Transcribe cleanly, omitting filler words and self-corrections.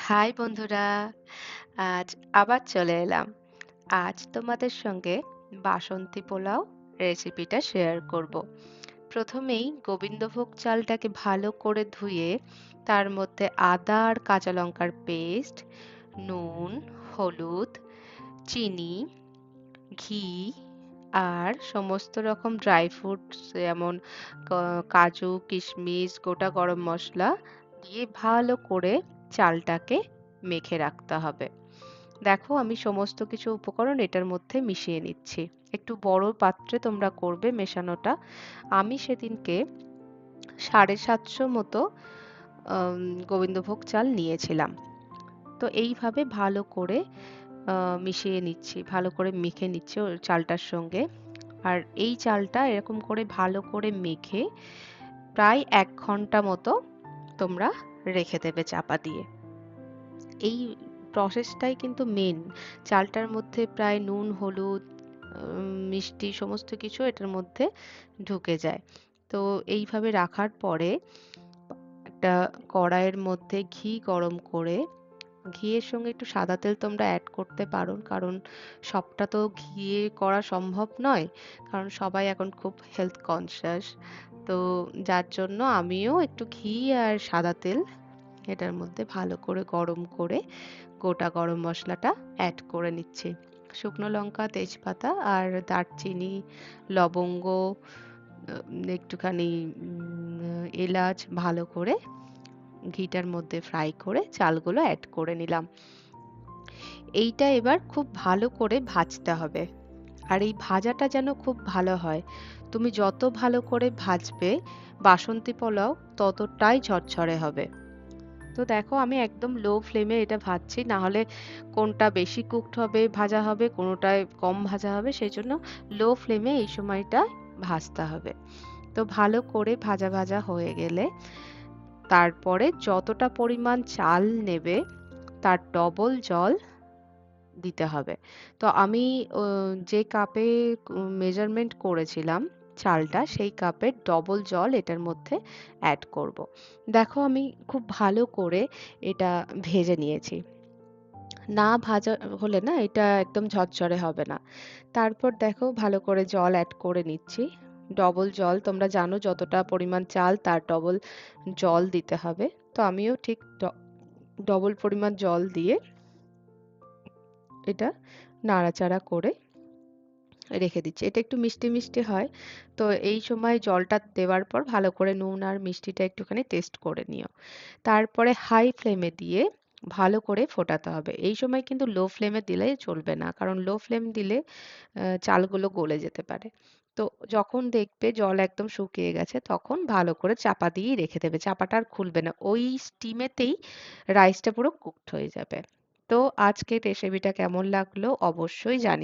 High বন্ধুরা, আজ আবার চলে এলাম। আজ তোমাদের সঙ্গে বাসন্তী পোলাও রেসিপিটা শেয়ার করব। প্রথমেই গোবিন্দভোগ চালটাকে ভালো করে ধুয়ে তার মধ্যে আদা আর কাঁচা লঙ্কার পেস্ট, নুন, হলুদ, চিনি, ঘি আর সমস্ত রকম ড্রাই ফ্রুটস যেমন কাজু, কিশমিশ, গোটা গরম মশলা দিয়ে ভালো করে চালটাকে মেখে রাখতে হবে। দেখো আমি সমস্ত কিছু উপকরণ এটার মধ্যে মিশিয়ে নিচ্ছি। একটু বড় পাত্রে তোমরা করবে মেশানোটা। আমি সেদিনকে 750 মতো গোবিন্দভোগ চাল নিয়েছিলাম। তো এইভাবে ভালো করে মিশিয়ে নিচ্ছি, ভালো করে মেখে নিচ্ছি ওই চালটার সঙ্গে। আর এই চালটা এরকম করে ভালো করে মেখে প্রায় 1 ঘন্টা মতো তোমরা রেখে দেবে চাপা দিয়ে। এই প্রসেসটাই কিন্তু মেন। চালটার মধ্যে প্রায় নুন, হলুদ, মিষ্টি সমস্ত কিছু এটার মধ্যে ঢুকে যায়। তো এইভাবে রাখার পরে একটা কড়াইয়ের মধ্যে ঘি গরম করে, ঘিয়ের সঙ্গে একটু সাদা তেল তোমরা অ্যাড করতে পারো, কারণ সবটা তো ঘিয়ে করা সম্ভব নয়, কারণ সবাই এখন খুব হেলথ কনসিয়াস। তো যার জন্য আমিও একটু ঘি আর সাদা তেল এটার মধ্যে ভালো করে গরম করে গোটা গরম মশলাটা অ্যাড করে নিচ্ছি। শুকনো লঙ্কা, তেজপাতা আর দারচিনি, লবঙ্গ, একটুখানি এলাচ ভালো করে ঘিটার মধ্যে ফ্রাই করে চালগুলো অ্যাড করে নিলাম। এইটা এবার খুব ভালো করে ভাজতে হবে। আর এই ভাজাটা যেন খুব ভালো হয়। তুমি যত ভালো করে ভাজবে বাসন্তী পোলাও ততটাই ঝরঝরে হবে। তো দেখো আমি একদম লো ফ্লেমে এটা ভাজছি, না হলে কোনটা বেশি কুকড হবে ভাজা হবে, কোনোটায় কম ভাজা হবে, সেই জন্য লো ফ্লেমে এই সময়টা ভাজতে হবে। তো ভালো করে ভাজা ভাজা হয়ে গেলে তারপরে যতটা পরিমাণ চাল নেবে তার ডবল জল দিতে হবে। তো আমি যে কাপে মেজারমেন্ট করেছিলাম চালটা, সেই কাপের ডবল জল এটার মধ্যে অ্যাড করব। দেখো আমি খুব ভালো করে এটা ভেজে নিয়েছি। না ভাজা হলে না এটা একদম ঝরঝরে হবে না। তারপর দেখো ভালো করে জল অ্যাড করে নিচ্ছি। ডবল জল তোমরা জানো যতটা পরিমাণ চাল তার ডবল জল দিতে হবে। তো আমিও ঠিক ডবল পরিমাণ জল দিয়ে এটা নাড়াচাড়া করে রেখে দিচ্ছি। এটা একটু মিষ্টি মিষ্টি হয়। তো এই সময় জলটা দেওয়ার পর ভালো করে নুন আর মিষ্টিটা একটুখানি টেস্ট করে নিও। তারপরে হাই ফ্লেমে দিয়ে ভালো করে ফোটাতে হবে। এই সময় কিন্তু লো ফ্লেমে দিলে চলবে না, কারণ লো ফ্লেম দিলে চালগুলো গলে যেতে পারে। তো যখন দেখবে জল একদম শুকিয়ে গেছে তখন ভালো করে চাপা দিয়েই রেখে দেবে, চাপাটা আর খুলবে না, ওই স্টিমেতেই রাইসটা পুরো কুকড হয়ে যাবে। তো আজকের রেসিপিটা কেমন লাগলো অবশ্যই জানিও।